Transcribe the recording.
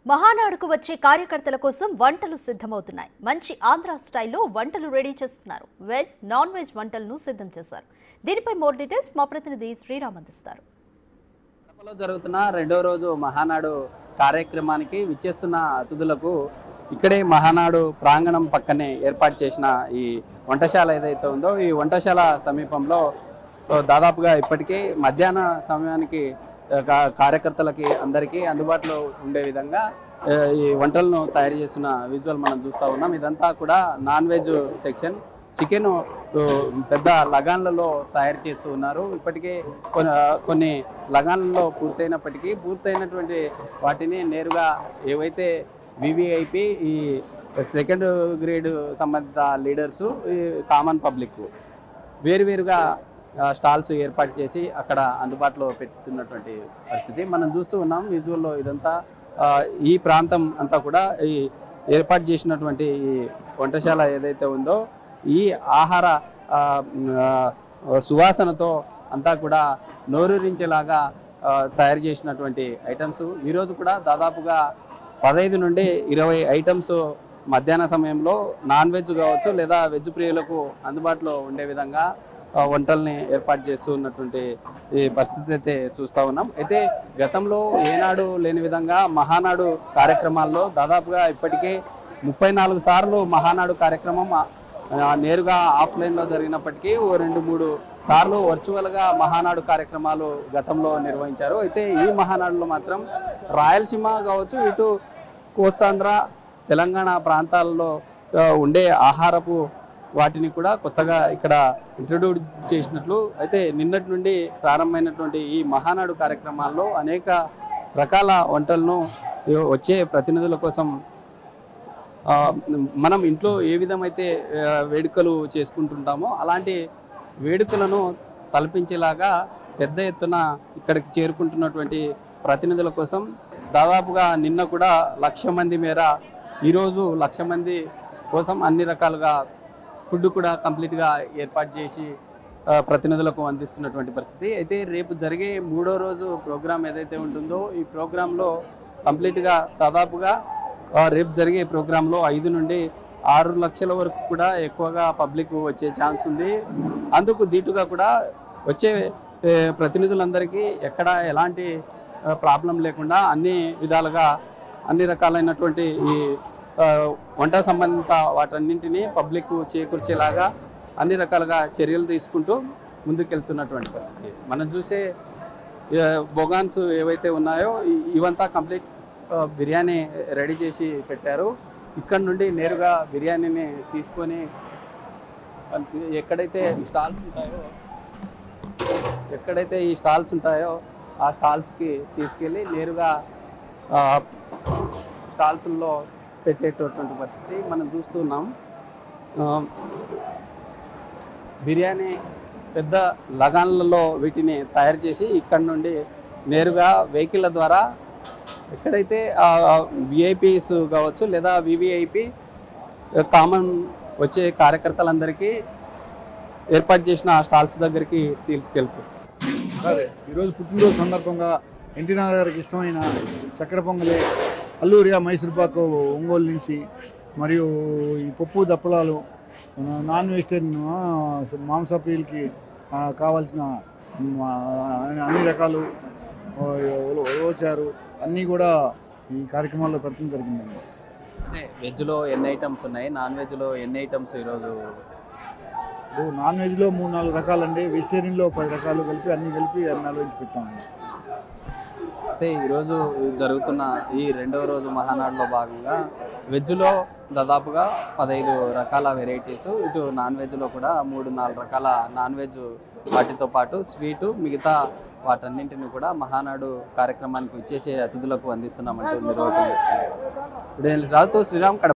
మహానాడుకు వచ్చే కార్యకర్తల కోసం వంటలు సిద్ధమవుతున్నాయి. మంచి ఆంధ్ర స్టైల్లో వంటలు రెడీ చేస్తున్నారు. వెజ్, నాన్ వెజ్ వంటలను సిద్ధం చేశారు. దీనిపై మోర్ డీటెయిల్స్ మా ప్రతినిధి శ్రీరామ్ అందిస్తారు. కడపలో జరుగుతున్న రెండో రోజు మహానాడు కార్యక్రమానికి విచ్చేస్తున్న అతిథులకు ఇక్కడే మహానాడు ప్రాంగణం పక్కనే ఏర్పాటు చేసిన ఈ వంటశాల ఏదైతే ఉందో ఈ వంటశాల సమీపంలో దాదాపుగా ఇప్పటికే మధ్యాహ్న సమయానికి కార్యకర్తలకి అందరికీ అందుబాటులో ఉండే విధంగా ఈ వంటలను తయారు చేస్తున్న విజువల్ మనం చూస్తూ ఉన్నాం. ఇదంతా కూడా నాన్ వెజ్ సెక్షన్. చికెన్ పెద్ద లగాన్లలో తయారు చేస్తూ ఉన్నారు. ఇప్పటికే కొన్ని లగాన్లలో పూర్తయినటువంటి వాటిని నేరుగా ఏవైతే వివిఐపి ఈ సెకండ్ గ్రేడ్ సంబంధిత లీడర్సు ఈ కామన్ పబ్లిక్ వేరువేరుగా స్టాల్స్ ఏర్పాటు చేసి అక్కడ అందుబాటులో పెడుతున్నటువంటి పరిస్థితి మనం చూస్తూ ఉన్నాం. విజువల్లో ఇదంతా ఈ ప్రాంతం అంతా కూడా ఈ ఏర్పాటు చేసినటువంటి ఈ వంటశాల ఏదైతే ఉందో ఈ ఆహార సువాసనతో అంతా కూడా నోరూరించేలాగా తయారు చేసినటువంటి ఐటమ్స్ ఈరోజు కూడా దాదాపుగా 15 నుండి 20 ఐటమ్స్ మధ్యాహ్న సమయంలో నాన్ వెజ్ కావచ్చు లేదా వెజ్ ప్రియులకు అందుబాటులో ఉండే విధంగా వంటల్ని ఏర్పాటు చేస్తూ ఉన్నటువంటి ఈ పరిస్థితి అయితే చూస్తూ ఉన్నాం. అయితే గతంలో ఏనాడు లేని విధంగా మహానాడు కార్యక్రమాల్లో దాదాపుగా ఇప్పటికే 34 సార్లు మహానాడు కార్యక్రమం నేరుగా ఆఫ్లైన్లో జరిగినప్పటికీ 2-3 సార్లు వర్చువల్గా మహానాడు కార్యక్రమాలు గతంలో నిర్వహించారు. అయితే ఈ మహానాడులో మాత్రం రాయలసీమ కావచ్చు ఇటు కోస్తాంధ్ర తెలంగాణ ప్రాంతాల్లో ఉండే ఆహారపు వాటిని కూడా కొత్తగా ఇక్కడ ఇంట్రడ్యూస్ చేసినట్లు అయితే నిన్నటి నుండి ప్రారంభమైనటువంటి ఈ మహానాడు కార్యక్రమాల్లో అనేక రకాల వంటలను వచ్చే ప్రతినిధుల కోసం మనం ఇంట్లో ఏ విధమైతే వేడుకలు చేసుకుంటుంటామో అలాంటి వేడుకలను తలపించేలాగా పెద్ద ఎత్తున ఇక్కడికి చేరుకుంటున్నటువంటి ప్రతినిధుల కోసం దాదాపుగా నిన్న కూడా 1,00,000 మంది మేర ఈరోజు 1,00,000 మంది కోసం అన్ని రకాలుగా ఫుడ్ కూడా కంప్లీట్గా ఏర్పాటు చేసి ప్రతినిధులకు అందిస్తున్నటువంటి పరిస్థితి. అయితే రేపు జరిగే 3వ రోజు ప్రోగ్రాం ఏదైతే ఉంటుందో ఈ ప్రోగ్రాంలో కంప్లీట్గా దాదాపుగా రేపు జరిగే ప్రోగ్రాంలో 5 నుండి 6 లక్షల వరకు కూడా ఎక్కువగా పబ్లిక్ వచ్చే ఛాన్స్ ఉంది. అందుకు దీటుగా కూడా వచ్చే ప్రతినిధులందరికీ ఎక్కడ ఎలాంటి ప్రాబ్లం లేకుండా అన్ని విధాలుగా అన్ని రకాలైనటువంటి ఈ వంట సంబంధిత వాటన్నింటినీ పబ్లిక్ చేకూర్చేలాగా అన్ని రకాలుగా చర్యలు తీసుకుంటూ ముందుకెళ్తున్నటువంటి పరిస్థితి. మనం చూసే బొగాన్స్ ఏవైతే ఉన్నాయో ఇవంతా కంప్లీట్ బిర్యానీ రెడీ చేసి పెట్టారు. ఇక్కడ నుండి నేరుగా బిర్యానీని తీసుకొని ఎక్కడైతే ఈ స్టాల్స్ ఉంటాయో ఆ స్టాల్స్కి తీసుకెళ్ళి నేరుగా స్టాల్స్లో పెట్టేటటువంటి పరిస్థితి మనం చూస్తున్నాం. బిర్యానీ పెద్ద లగాన్లలో వీటిని తయారు చేసి ఇక్కడ నుండి నేరుగా వెహికల్ల ద్వారా ఎక్కడైతే విఐపీస్ కావచ్చు లేదా వివిఐపి కామన్ వచ్చే కార్యకర్తలందరికీ ఏర్పాటు చేసిన స్టాల్స్ దగ్గరికి తీసుకెళ్తారు. సరే, ఈరోజు పుట్టినరోజు సందర్భంగా ఎన్టీ రామారావు గారికి ఇష్టమైన చక్కెర పొంగలి, అల్లూరియా మైసూర్పాకు ఒంగోలు నుంచి, మరియు ఈ పప్పు దప్పలాలు, నాన్ వెజిటేరియన్ మాంసప్రియులకి కావాల్సిన అన్ని రకాలు వచ్చారు అన్నీ కూడా ఈ కార్యక్రమాల్లో పెట్టడం జరిగిందండి. అంటే వెజ్లో ఎన్ని ఐటమ్స్ ఉన్నాయి, నాన్ వెజ్లో ఎన్ని ఐటమ్స్ ఈరోజు? నాన్ వెజ్లో 3-4 రకాలండి, వెజిటేరియన్లో 10 రకాలు కలిపి అన్నీ ఆలోచించి పెట్టామండి. అయితే ఈరోజు జరుగుతున్న ఈ రెండవ రోజు మహానాడులో భాగంగా వెజ్లో దాదాపుగా 15 రకాల వెరైటీస్, ఇటు నాన్ వెజ్లో కూడా 3-4 రకాల నాన్ వెజ్ వాటితో పాటు స్వీటు మిగతా వాటన్నింటిని కూడా మహానాడు కార్యక్రమానికి వచ్చేసే అతిథులకు అందిస్తున్నామంటూ నిర్వాహకులు చెప్తున్నారు. శ్రీరామ్.